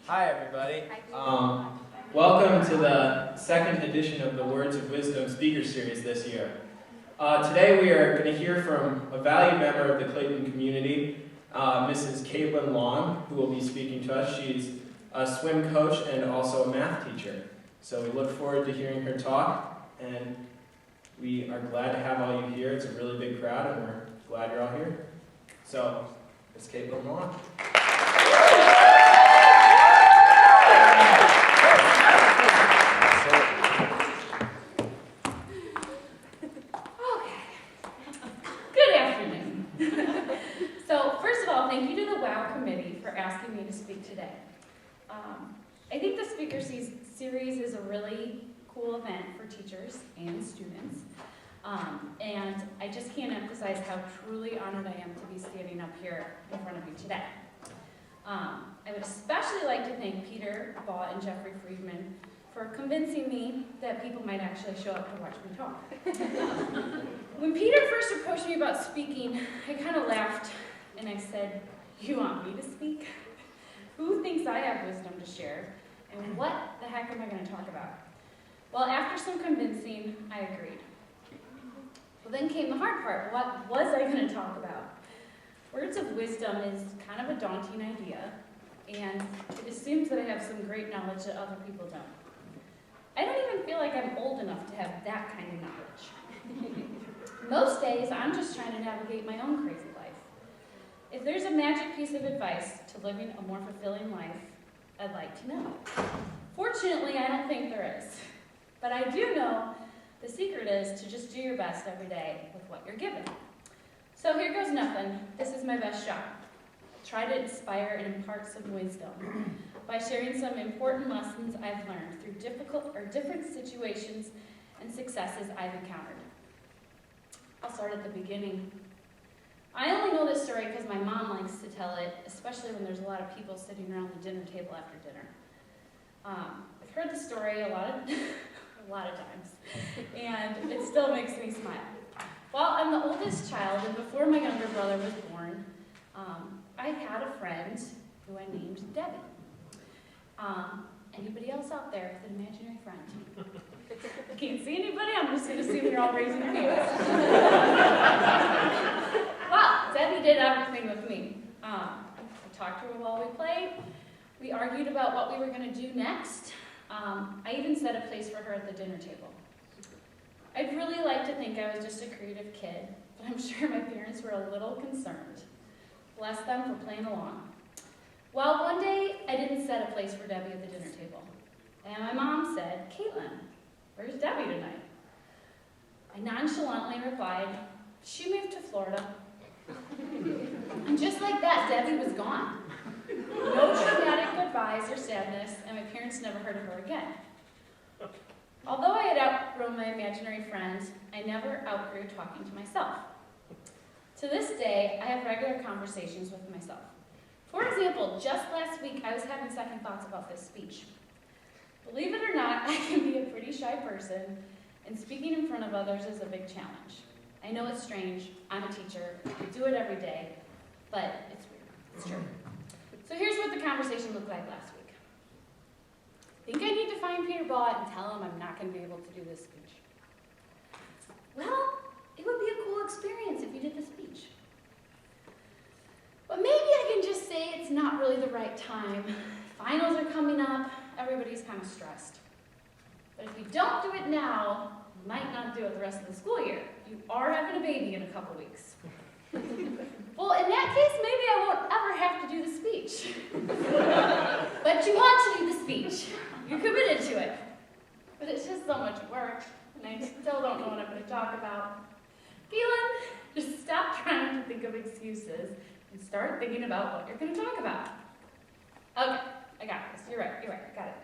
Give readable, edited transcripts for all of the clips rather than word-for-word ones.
Hi, everybody. Welcome to the second edition of the Words of Wisdom speaker series this year. Today we are going to hear from a valued member of the Clayton community, Mrs. Katelyn Long, who will be speaking to us. She's a swim coach and also a math teacher. So we look forward to hearing her talk, and we are glad to have all you here. It's a really big crowd, and we're glad you're all here. So, Ms. Katelyn Long. Thank you to the WOW committee for asking me to speak today. I think the speaker series is a really cool event for teachers and students. And I just can't emphasize how truly honored I am to be standing up here in front of you today. I would especially like to thank Peter Baugh and Jeffrey Friedman for convincing me that people might actually show up to watch me talk. When Peter first approached me about speaking, I kind of laughed. And I said, "You want me to speak? Who thinks I have wisdom to share? And what the heck am I going to talk about?" Well, after some convincing, I agreed. Well, then came the hard part. What was I going to talk about? Words of wisdom is kind of a daunting idea, and it assumes that I have some great knowledge that other people don't. I don't even feel like I'm old enough to have that kind of knowledge. Most days, I'm just trying to navigate my own crazy life. If there's a magic piece of advice to living a more fulfilling life, I'd like to know. Fortunately, I don't think there is. But I do know the secret is to just do your best every day with what you're given. So here goes nothing. This is my best shot. Try to inspire and impart some wisdom by sharing some important lessons I've learned through different situations and successes I've encountered. I'll start at the beginning. I only know this story because my mom likes to tell it, especially when there's a lot of people sitting around the dinner table after dinner. I've heard the story a lot of times, and it still makes me smile. Well, I'm the oldest child, and before my younger brother was born, I had a friend who I named Debbie. Anybody else out there with an imaginary friend? I can't see anybody. I'm just going to assume you're all raising your hands. Well, Debbie did everything with me. I talked to her while we played. We argued about what we were going to do next. I even set a place for her at the dinner table. I'd really like to think I was just a creative kid, but I'm sure my parents were a little concerned. Bless them for playing along. Well, one day, I didn't set a place for Debbie at the dinner table. And my mom said, "Katelyn, where's Debbie tonight?" I nonchalantly replied, "She moved to Florida." And just like that, Debbie was gone. No traumatic goodbyes or sadness, and my parents never heard of her again. Although I had outgrown my imaginary friend, I never outgrew talking to myself. To this day, I have regular conversations with myself. For example, just last week, I was having second thoughts about this speech. Believe it or not, I can be a pretty shy person, and speaking in front of others is a big challenge. I know it's strange. I'm a teacher. I do it every day, but it's weird. It's true. So here's what the conversation looked like last week. Think I need to find Peter Baugh and tell him I'm not going to be able to do this speech? Well, it would be a cool experience if you did the speech. But maybe I can just say it's not really the right time. Finals are coming up. Everybody's kind of stressed. But if you don't do it now, you might not do it the rest of the school year. You are having a baby in a couple weeks. Well, in that case, maybe I won't ever have to do the speech. But you want to do the speech. You're committed to it. But it's just so much work, and I still don't know what I'm going to talk about. Katelyn, just stop trying to think of excuses and start thinking about what you're going to talk about. Okay, I got this. You're right, I got it.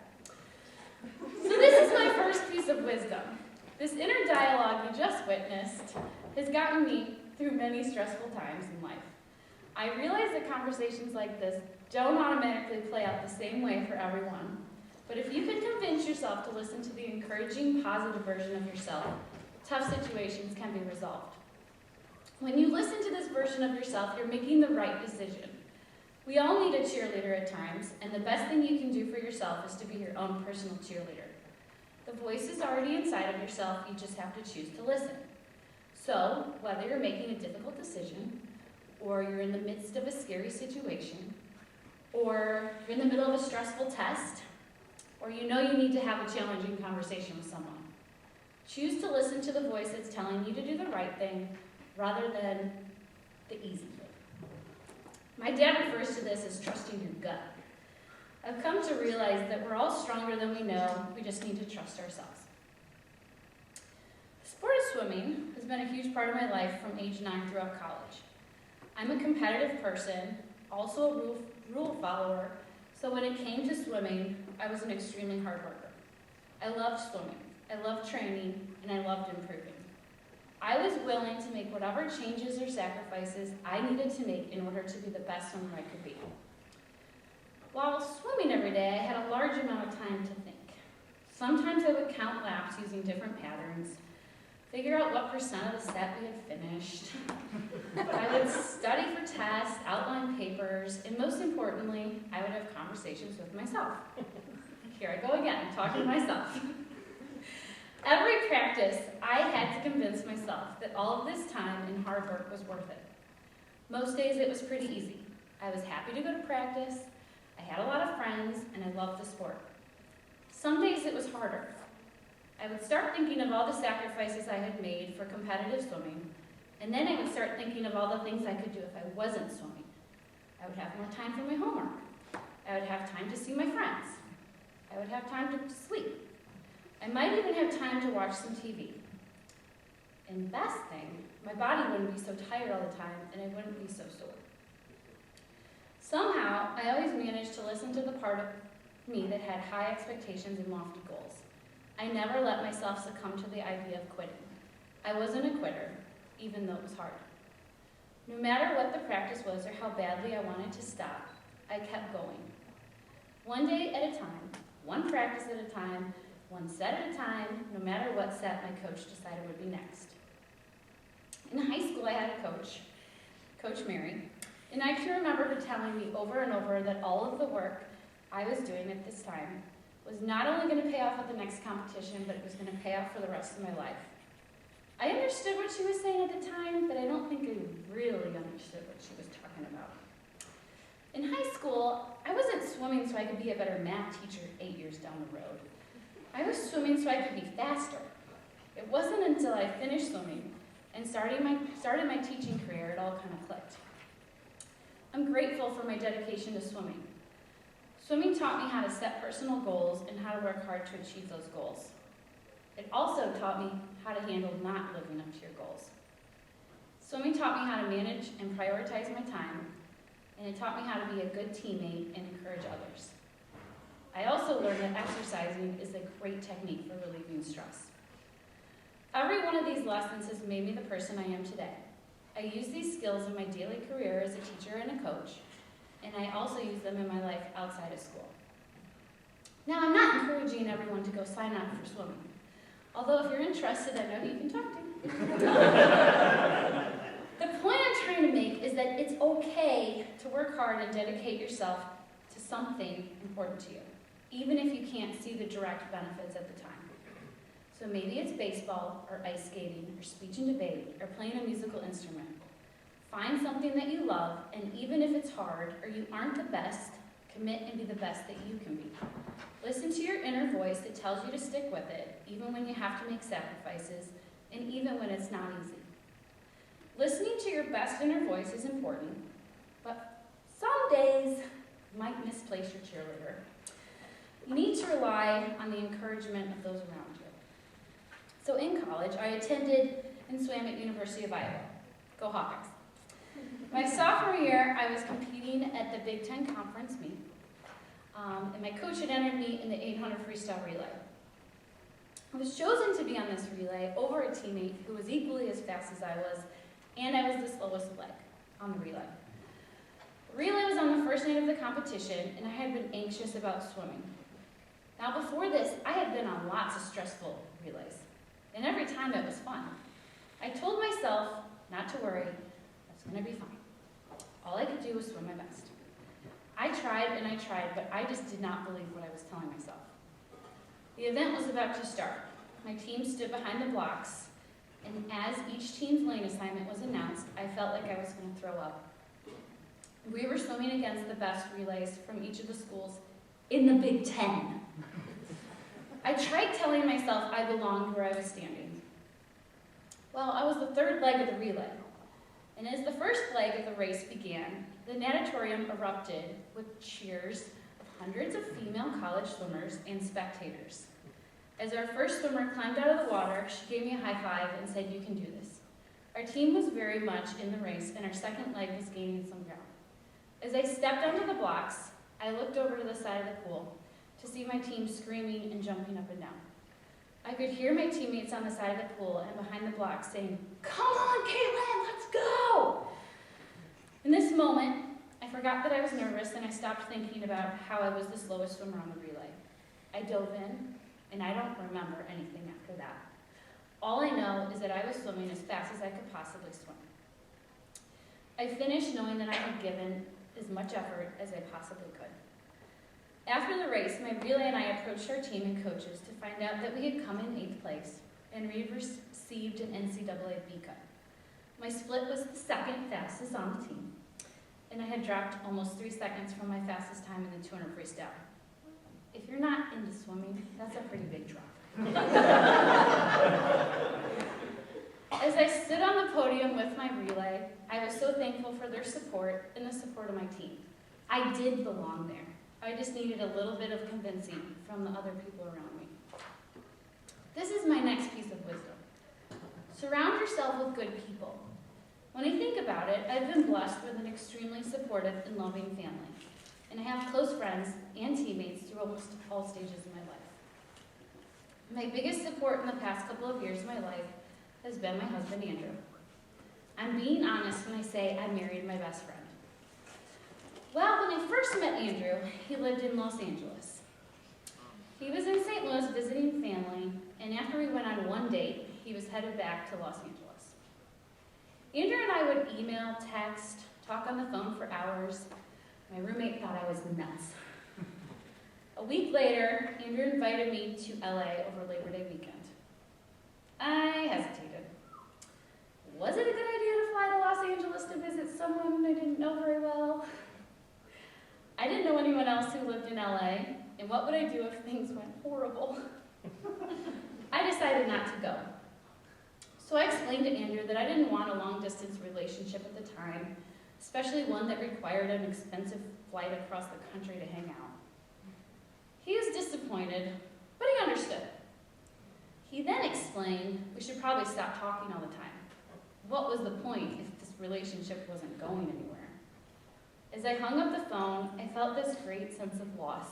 So this is my first piece of wisdom. This inner dialogue you just witnessed has gotten me through many stressful times in life. I realize that conversations like this don't automatically play out the same way for everyone, but if you can convince yourself to listen to the encouraging, positive version of yourself, tough situations can be resolved. When you listen to this version of yourself, you're making the right decision. We all need a cheerleader at times, and the best thing you can do for yourself is to be your own personal cheerleader. The voice is already inside of yourself, you just have to choose to listen. So, whether you're making a difficult decision, or you're in the midst of a scary situation, or you're in the middle of a stressful test, or you know you need to have a challenging conversation with someone, choose to listen to the voice that's telling you to do the right thing rather than the easy thing. My dad refers to this as trusting your gut. I've come to realize that we're all stronger than we know, we just need to trust ourselves. The sport of swimming has been a huge part of my life from age 9 throughout college. I'm a competitive person, also a rule follower, so when it came to swimming, I was an extremely hard worker. I loved swimming, I loved training, and I loved improving. I was willing to make whatever changes or sacrifices I needed to make in order to be the best swimmer I could be. While swimming every day, I had a large amount of time to think. Sometimes I would count laps using different patterns, figure out what % of the set we had finished. I would study for tests, outline papers, and most importantly, I would have conversations with myself. Here I go again, talking to myself. Every practice, I had to convince myself that all of this time and hard work was worth it. Most days it was pretty easy. I was happy to go to practice, I had a lot of friends, and I loved the sport. Some days it was harder. I would start thinking of all the sacrifices I had made for competitive swimming, and then I would start thinking of all the things I could do if I wasn't swimming. I would have more time for my homework. I would have time to see my friends. I would have time to sleep. I might even have time to watch some TV. And best thing, my body wouldn't be so tired all the time, and I wouldn't be so sore. Somehow, I always managed to listen to the part of me that had high expectations and lofty goals. I never let myself succumb to the idea of quitting. I wasn't a quitter, even though it was hard. No matter what the practice was or how badly I wanted to stop, I kept going. One day at a time, one practice at a time, one set at a time, no matter what set my coach decided would be next. In high school, I had a coach, Coach Mary, and I can remember her telling me over and over that all of the work I was doing at this time was not only going to pay off at the next competition, but it was going to pay off for the rest of my life. I understood what she was saying at the time, but I don't think I really understood what she was talking about. In high school, I wasn't swimming so I could be a better math teacher 8 years down the road. I was swimming so I could be faster. It wasn't until I finished swimming and started my teaching career it all kind of clicked. I'm grateful for my dedication to swimming. Swimming taught me how to set personal goals and how to work hard to achieve those goals. It also taught me how to handle not living up to your goals. Swimming taught me how to manage and prioritize my time, and it taught me how to be a good teammate and encourage others. I also learned that exercising is a great technique for relieving stress. Every one of these lessons has made me the person I am today. I use these skills in my daily career as a teacher and a coach, and I also use them in my life outside of school. Now, I'm not encouraging everyone to go sign up for swimming, although if you're interested, I know who you can talk to. The point I'm trying to make is that it's okay to work hard and dedicate yourself to something important to you, even if you can't see the direct benefits at the time. So maybe it's baseball, or ice skating, or speech and debate, or playing a musical instrument. Find something that you love, and even if it's hard, or you aren't the best, commit and be the best that you can be. Listen to your inner voice that tells you to stick with it, even when you have to make sacrifices, and even when it's not easy. Listening to your best inner voice is important, but some days you might misplace your cheerleader. You need to rely on the encouragement of those around you. So in college, I attended and swam at University of Iowa. Go Hawkeyes. My sophomore year, I was competing at the Big Ten Conference meet, and my coach had entered me in the 800 freestyle relay. I was chosen to be on this relay over a teammate who was equally as fast as I was, and I was the slowest leg on the relay. The relay was on the first night of the competition, and I had been anxious about swimming. Now before this, I had been on lots of stressful relays, and every time it was fun. I told myself not to worry, I was going to be fine. All I could do was swim my best. I tried, but I just did not believe what I was telling myself. The event was about to start. My team stood behind the blocks, and as each team's lane assignment was announced, I felt like I was going to throw up. We were swimming against the best relays from each of the schools in the Big Ten. I tried telling myself I belonged where I was standing. Well, I was the third leg of the relay, and as the first leg of the race began, the natatorium erupted with cheers of hundreds of female college swimmers and spectators. As our first swimmer climbed out of the water, she gave me a high five and said, "You can do this." Our team was very much in the race, and our second leg was gaining some ground. As I stepped onto the blocks, I looked over to the side of the pool to see my team screaming and jumping up and down. I could hear my teammates on the side of the pool and behind the blocks saying, "Come on, Katelyn, let's go!" In this moment, I forgot that I was nervous and I stopped thinking about how I was the slowest swimmer on the relay. I dove in, and I don't remember anything after that. All I know is that I was swimming as fast as I could possibly swim. I finished knowing that I had given as much effort as I possibly could. After the race, my relay and I approached our team and coaches to find out that we had come in 8th place and we had received an NCAA B cup. My split was the second fastest on the team, and I had dropped almost 3 seconds from my fastest time in the 200 freestyle. If you're not into swimming, that's a pretty big drop. As I stood on the podium with my relay, I was so thankful for their support and the support of my team. I did belong there. I just needed a little bit of convincing from the other people around me. This is my next piece of wisdom. Surround yourself with good people. When I think about it, I've been blessed with an extremely supportive and loving family, and I have close friends and teammates through almost all stages of my life. My biggest support in the past couple of years of my life has been my husband, Andrew. I'm being honest when I say I married my best friend. Well, when I first met Andrew, he lived in Los Angeles. He was in St. Louis visiting family, and after we went on one date, he was headed back to Los Angeles. Andrew and I would email, text, talk on the phone for hours. My roommate thought I was nuts. A week later, Andrew invited me to LA over Labor Day weekend. I hesitated. Was it a good idea to fly to Los Angeles to visit someone I didn't know very well? I didn't know anyone else who lived in LA, and what would I do if things went horrible? I decided not to go. So I explained to Andrew that I didn't want a long-distance relationship at the time, especially one that required an expensive flight across the country to hang out. He was disappointed, but he understood. He then explained we should probably stop talking all the time. What was the point if this relationship wasn't going anywhere? As I hung up the phone, I felt this great sense of loss.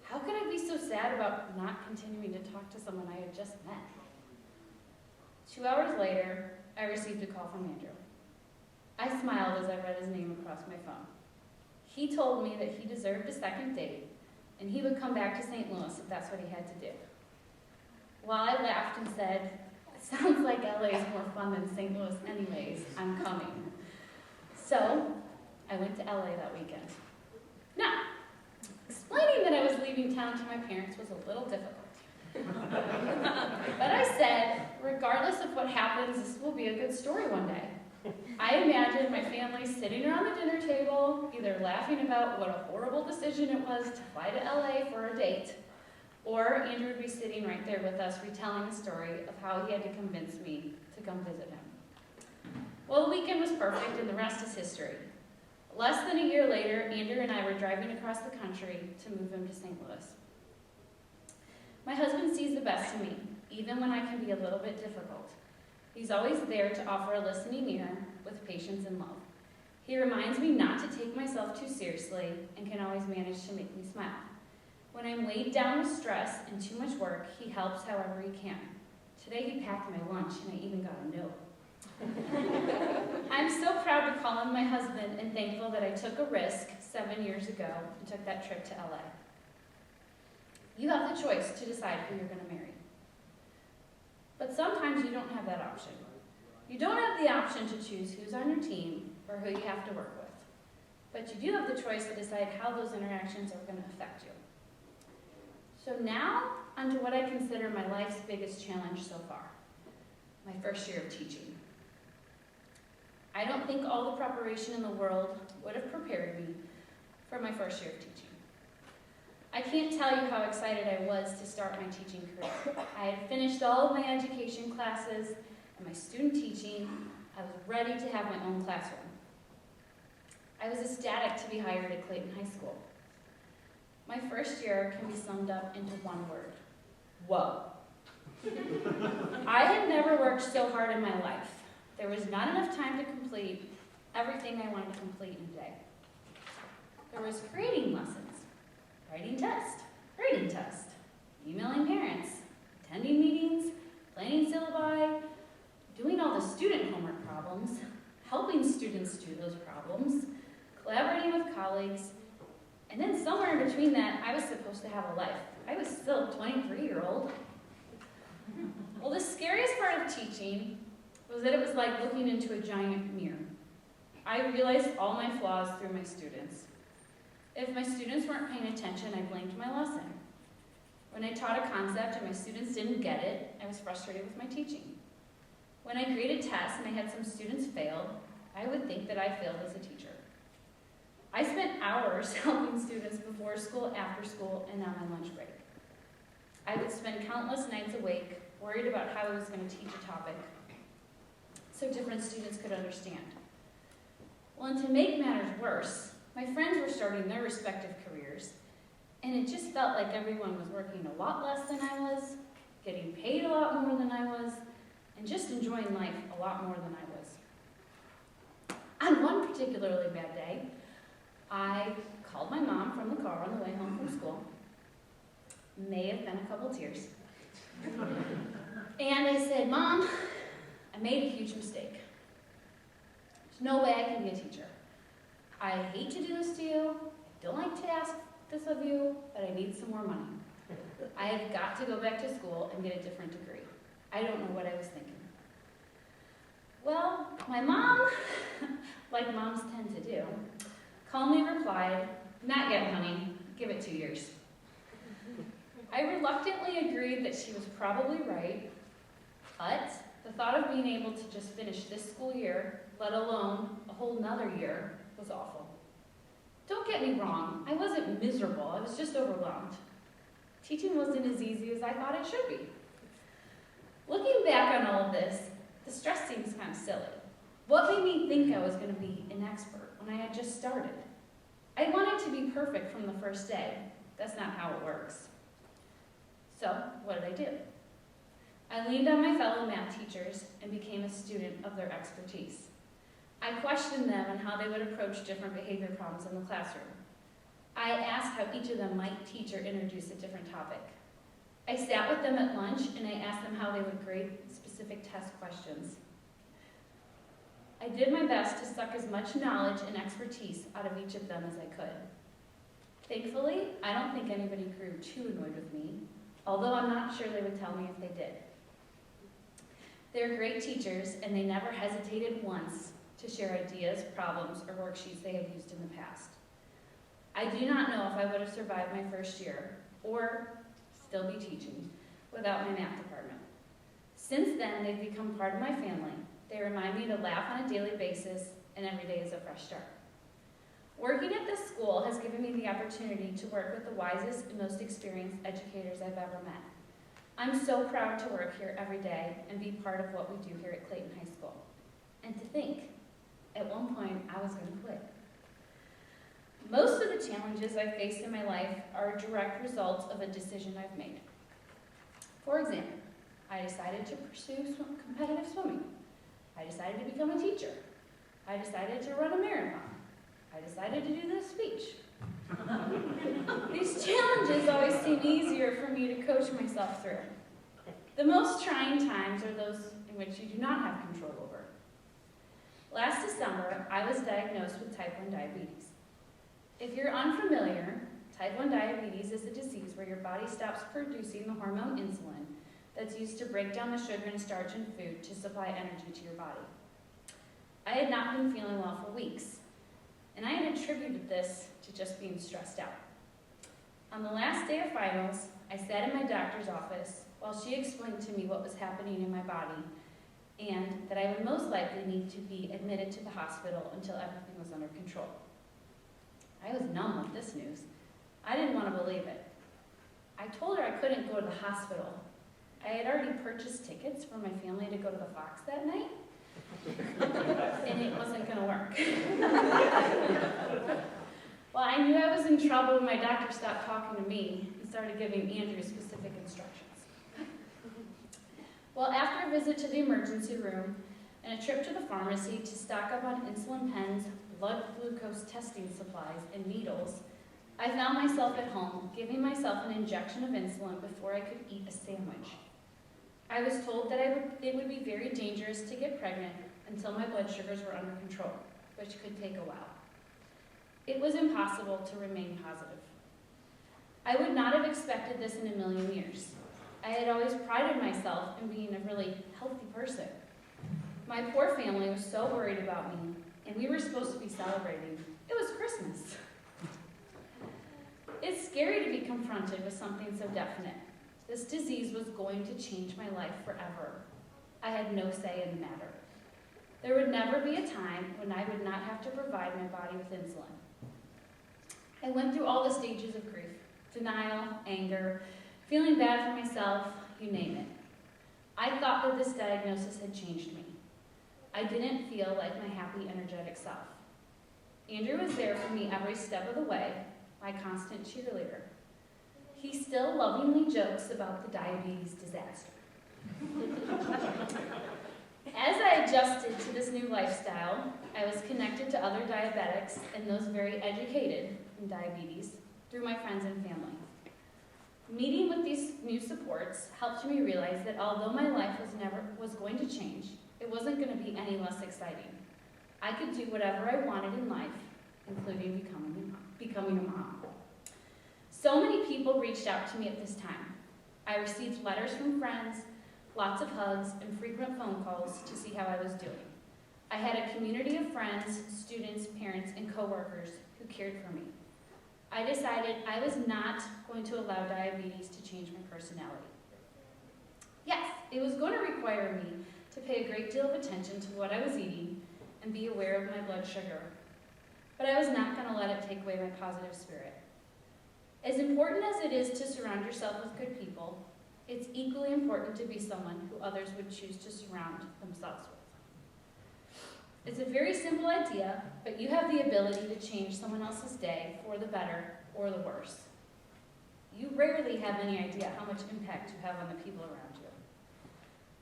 How could I be so sad about not continuing to talk to someone I had just met? 2 hours later, I received a call from Andrew. I smiled as I read his name across my phone. He told me that he deserved a second date, and he would come back to St. Louis if that's what he had to do. While I laughed and said, "It sounds like LA is more fun than St. Louis anyways, I'm coming." So, I went to LA that weekend. Now, explaining that I was leaving town to my parents was a little difficult. But I said, regardless of what happens, this will be a good story one day. I imagined my family sitting around the dinner table, either laughing about what a horrible decision it was to fly to LA for a date, or Andrew would be sitting right there with us retelling the story of how he had to convince me to come visit him. Well, the weekend was perfect and the rest is history. Less than a year later, Andrew and I were driving across the country to move him to St. Louis. My husband sees the best in me, even when I can be a little bit difficult. He's always there to offer a listening ear with patience and love. He reminds me not to take myself too seriously and can always manage to make me smile. When I'm weighed down with stress and too much work, he helps however he can. Today he packed my lunch and I even got a note. I'm so proud to call him my husband and thankful that I took a risk 7 years ago and took that trip to LA. You have the choice to decide who you're going to marry. But sometimes you don't have that option. You don't have the option to choose who's on your team or who you have to work with. but you do have the choice to decide how those interactions are going to affect you. So now, onto what I consider my life's biggest challenge so far, my first year of teaching. I don't think all the preparation in the world would have prepared me for my first year of teaching. I can't tell you how excited I was to start my teaching career. I had finished all of my education classes and my student teaching. I was ready to have my own classroom. I was ecstatic to be hired at Clayton High School. My first year can be summed up into one word: whoa. I had never worked so hard in my life. There was not enough time to complete everything I wanted to complete in a day. There was grading lessons, writing test, grading test, emailing parents, attending meetings, planning syllabi, doing all the student homework problems, helping students do those problems, collaborating with colleagues, and then somewhere in between that, I was supposed to have a life. I was still a 23-year-old. Well, the scariest part of teaching was that it was like looking into a giant mirror. I realized all my flaws through my students. If my students weren't paying attention, I blamed my lesson. When I taught a concept and my students didn't get it, I was frustrated with my teaching. When I graded tests and I had some students fail, I would think that I failed as a teacher. I spent hours helping students before school, after school, and on my lunch break. I would spend countless nights awake, worried about how I was going to teach a topic so different students could understand. Well, and to make matters worse, my friends were starting their respective careers, and it just felt like everyone was working a lot less than I was, getting paid a lot more than I was, and just enjoying life a lot more than I was. On one particularly bad day, I called my mom from the car on the way home from school. May have been a couple tears. And I said, "Mom, I made a huge mistake. There's no way I can be a teacher. I hate to do this to you. I don't like to ask this of you, but I need some more money. I have got to go back to school and get a different degree. I don't know what I was thinking." Well, my mom, like moms tend to do, calmly replied, "Not yet, honey. Give it 2 years." I reluctantly agreed that she was probably right, but the thought of being able to just finish this school year, let alone a whole nother year, was awful. Don't get me wrong, I wasn't miserable, I was just overwhelmed. Teaching wasn't as easy as I thought it should be. Looking back on all of this, the stress seems kind of silly. What made me think I was going to be an expert when I had just started? I wanted to be perfect from the first day. That's not how it works. So, what did I do? I leaned on my fellow math teachers and became a student of their expertise. I questioned them on how they would approach different behavior problems in the classroom. I asked how each of them might teach or introduce a different topic. I sat with them at lunch and I asked them how they would grade specific test questions. I did my best to suck as much knowledge and expertise out of each of them as I could. Thankfully, I don't think anybody grew too annoyed with me, although I'm not sure they would tell me if they did. They're great teachers, and they never hesitated once to share ideas, problems, or worksheets they have used in the past. I do not know if I would have survived my first year, or still be teaching, without my math department. Since then, they've become part of my family. They remind me to laugh on a daily basis, and every day is a fresh start. Working at this school has given me the opportunity to work with the wisest and most experienced educators I've ever met. I'm so proud to work here every day and be part of what we do here at Clayton High School. And to think, at one point, I was going to quit. Most of the challenges I've faced in my life are direct results of a decision I've made. For example, I decided to pursue competitive swimming. I decided to become a teacher. I decided to run a marathon. I decided to do this speech. These challenges always seem easier for me to coach myself through. The most trying times are those in which you do not have control over. Last December, I was diagnosed with type 1 diabetes. If you're unfamiliar, type 1 diabetes is a disease where your body stops producing the hormone insulin that's used to break down the sugar and starch in food to supply energy to your body. I had not been feeling well for weeks, and I had attributed this to just being stressed out. On the last day of finals, I sat in my doctor's office while she explained to me what was happening in my body and that I would most likely need to be admitted to the hospital until everything was under control. I was numb with this news. I didn't want to believe it. I told her I couldn't go to the hospital. I had already purchased tickets for my family to go to the Fox that night, and it wasn't going to work. Well, I knew I was in trouble when my doctor stopped talking to me and started giving Andrew specific instructions. Well, after a visit to the emergency room and a trip to the pharmacy to stock up on insulin pens, blood glucose testing supplies, and needles, I found myself at home giving myself an injection of insulin before I could eat a sandwich. I was told that it would be very dangerous to get pregnant until my blood sugars were under control, which could take a while. It was impossible to remain positive. I would not have expected this in a million years. I had always prided myself in being a really healthy person. My poor family was so worried about me, and we were supposed to be celebrating. It was Christmas. It's scary to be confronted with something so definite. This disease was going to change my life forever. I had no say in the matter. There would never be a time when I would not have to provide my body with insulin. I went through all the stages of grief: denial, anger, feeling bad for myself, you name it. I thought that this diagnosis had changed me. I didn't feel like my happy, energetic self. Andrew was there for me every step of the way, my constant cheerleader. He still lovingly jokes about the diabetes disaster. As I adjusted to this new lifestyle, I was connected to other diabetics and those very educated in diabetes through my friends and family. Meeting with these new supports helped me realize that although my life was going to change, it wasn't going to be any less exciting. I could do whatever I wanted in life, including becoming a mom. So many people reached out to me at this time. I received letters from friends, lots of hugs, and frequent phone calls to see how I was doing. I had a community of friends, students, parents, and coworkers who cared for me. I decided I was not going to allow diabetes to change my personality. Yes, it was going to require me to pay a great deal of attention to what I was eating and be aware of my blood sugar. But I was not going to let it take away my positive spirit. As important as it is to surround yourself with good people, it's equally important to be someone who others would choose to surround themselves with. It's a very simple idea, but you have the ability to change someone else's day for the better or the worse. You rarely have any idea how much impact you have on the people around you.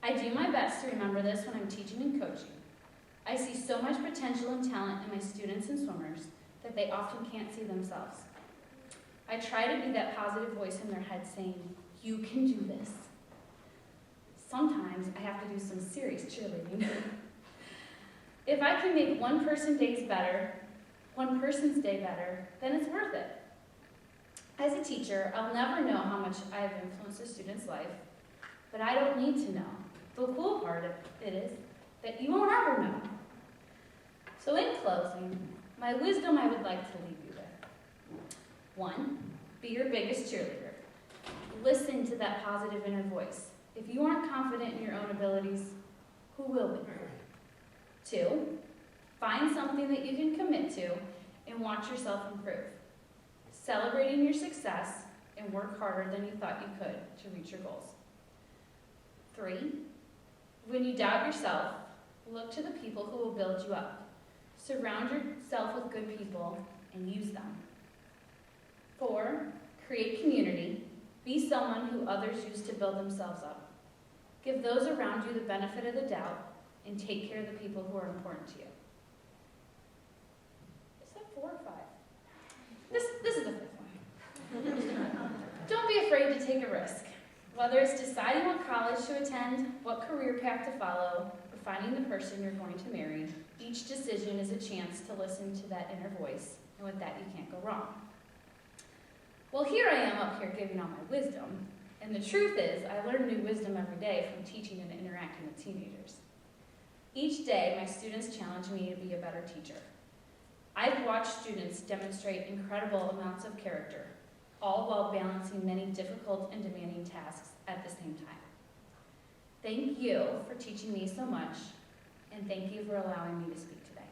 I do my best to remember this when I'm teaching and coaching. I see so much potential and talent in my students and swimmers that they often can't see themselves. I try to be that positive voice in their head saying, "You can do this." Sometimes I have to do some serious cheerleading. If I can make one person's day better, then it's worth it. As a teacher, I'll never know how much I have influenced a student's life, but I don't need to know. The cool part of it is that you won't ever know. So in closing, my wisdom I would like to leave you with. 1, be your biggest cheerleader. Listen to that positive inner voice. If you aren't confident in your own abilities, who will be? 2, find something that you can commit to and watch yourself improve. Celebrating your success and work harder than you thought you could to reach your goals. 3, when you doubt yourself, look to the people who will build you up. Surround yourself with good people and use them. 4, create community. Be someone who others use to build themselves up. Give those around you the benefit of the doubt and take care of the people who are important to you. Is that 4 or 5? This is the 5th one. Don't be afraid to take a risk. Whether it's deciding what college to attend, what career path to follow, or finding the person you're going to marry, each decision is a chance to listen to that inner voice, and with that you can't go wrong. Well, here I am up here giving all my wisdom, and the truth is I learn new wisdom every day from teaching and interacting with teenagers. Each day, my students challenge me to be a better teacher. I've watched students demonstrate incredible amounts of character, all while balancing many difficult and demanding tasks at the same time. Thank you for teaching me so much, and thank you for allowing me to speak today.